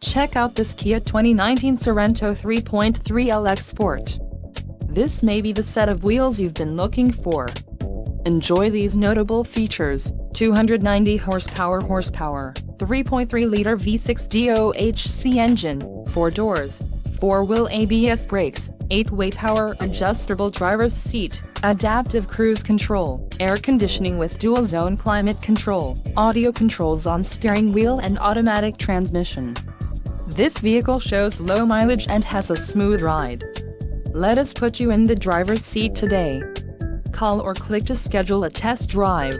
Check out this Kia 2019 Sorento 3.3 LX Sport. This may be the set of wheels you've been looking for. Enjoy these notable features: 290 horsepower, 3.3-liter V6 DOHC engine, 4 doors, 4-wheel ABS brakes, 8-way power adjustable driver's seat, adaptive cruise control, air conditioning with dual-zone climate control, audio controls on steering wheel and automatic transmission. This vehicle shows low mileage and has a smooth ride. Let us put you in the driver's seat today. Call or click to schedule a test drive.